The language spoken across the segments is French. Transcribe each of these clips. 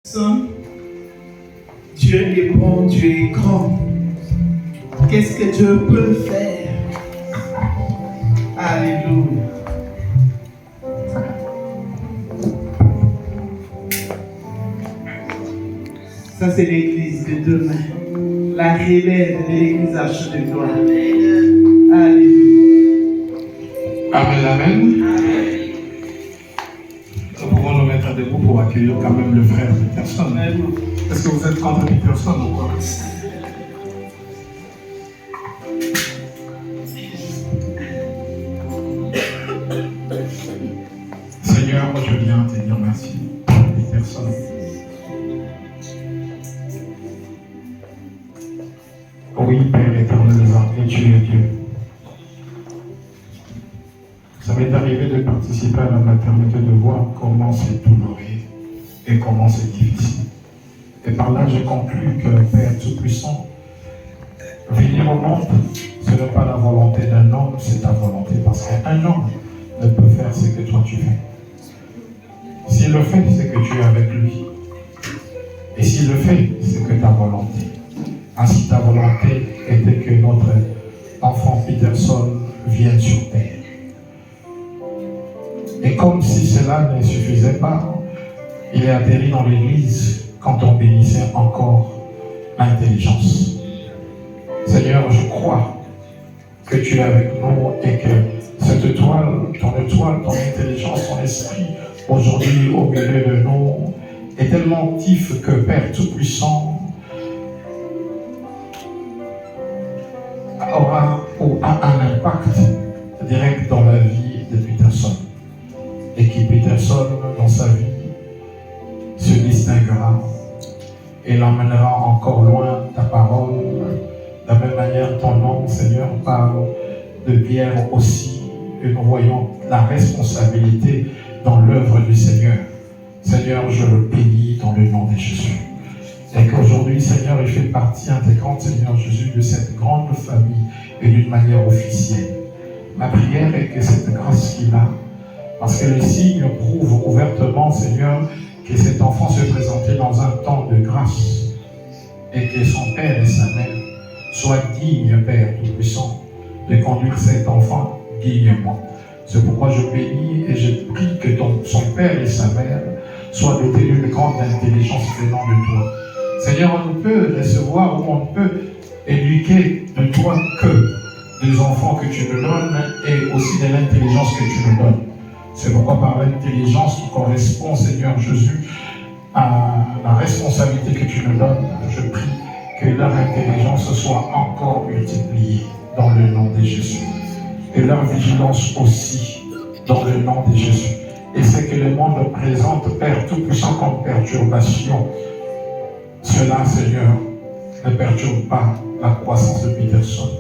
Dieu est bon, Dieu est grand. Qu'est-ce que Dieu peut faire? Alléluia. Ça, c'est l'église de demain. La relève de l'église à Chaux de Gloire. Alléluia. Amen, amen. Nous pouvons nous mettre debout pour accueillir quand même le frère Peterson. Est-ce que vous êtes contre Peterson ou quoi? Seigneur, je viens te dire merci pour Peterson. Oui, Père éternel des armées, tu es Dieu. Ça m'est arrivé de participer à la maternité, de voir comment c'est douloureux et comment c'est difficile. Et par là, j'ai conclu que Père Tout-Puissant, venir au monde, ce n'est pas la volonté d'un homme, c'est ta volonté. Parce qu'un homme ne peut faire ce que toi tu fais. S'il le fait, c'est que tu es avec lui. Et s'il le fait, c'est que ta volonté. Ainsi, ta volonté était que notre enfant Peterson vienne sur terre. Et comme si cela ne suffisait pas, il est atterri dans l'église quand on bénissait encore l'intelligence. Seigneur, je crois que tu es avec nous et que cette étoile, ton intelligence, ton esprit, aujourd'hui au milieu de nous, est tellement actif que Père Tout-Puissant aura un impact direct dans la vie de Peterson. Et qui Peterson, dans sa vie, se distinguera et l'emmènera encore loin ta parole. De la même manière, ton nom, Seigneur, parle de Pierre aussi, et nous voyons la responsabilité dans l'œuvre du Seigneur. Seigneur, je le bénis dans le nom de Jésus. Et qu'aujourd'hui, Seigneur, il fait partie intégrante, Seigneur Jésus, de cette grande famille et d'une manière officielle. Ma prière est que cette grâce qu'il a, parce que les signes prouvent ouvertement, Seigneur, que cet enfant se présentait dans un temps de grâce et que son père et sa mère soient dignes, Père Tout-Puissant, de conduire cet enfant dignement. C'est pourquoi je bénis et je prie que son père et sa mère soient dotés d'une grande intelligence venant de toi. Seigneur, on ne peut recevoir ou on ne peut éduquer de toi que des enfants que tu nous donnes et aussi de l'intelligence que tu nous donnes. C'est pourquoi par l'intelligence qui correspond, Seigneur Jésus, à la responsabilité que tu nous donnes, je prie que leur intelligence soit encore multipliée dans le nom de Jésus. Et leur vigilance aussi dans le nom de Jésus. Et ce que le monde présente, Père Tout-Puissant, comme perturbation, cela, Seigneur, ne perturbe pas la croissance de Peterson.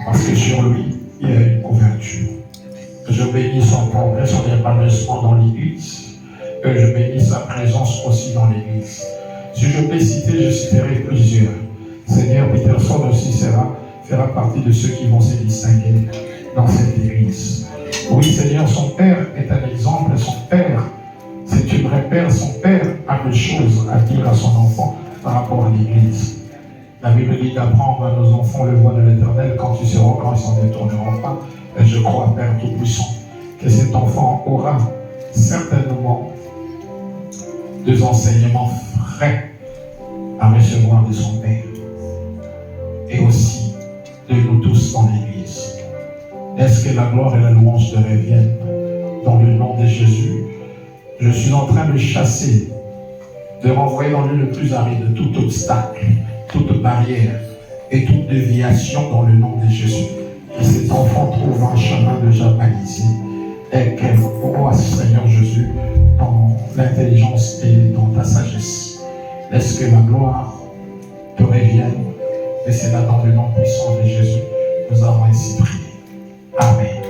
Parce que sur lui, il y a une couverture. Je bénis son progrès, son épanouissement dans l'Église. Et je bénis sa présence aussi dans l'Église. Si je peux citer, je citerai plusieurs. Seigneur, Peterson aussi fera partie de ceux qui vont se distinguer dans cette Église. Oui, Seigneur, son père est un exemple. Son père, c'est une vraie père. Son père a des choses à dire à son enfant par rapport à l'Église. La Bible dit d'apprendre à nos enfants le voie de l'Éternel. Quand ils seront grands, ils ne s'en détourneront pas. Et je crois, Père Tout-Puissant, que cet enfant aura certainement des enseignements frais à recevoir de son Père. Et aussi de nous tous dans l'Église. Laisse que la gloire et la louange te reviennent dans le nom de Jésus. Je suis en train de chasser, de renvoyer dans lui le plus aride tout obstacle, toute barrière et toute déviation dans le nom de Jésus. Que cet enfant trouve un chemin déjà balisé et qu'elle croise, Seigneur Jésus, dans l'intelligence et dans ta sagesse. Laisse que la gloire te revienne et c'est là dans le nom puissant de Jésus nous avons ainsi prié. Amen.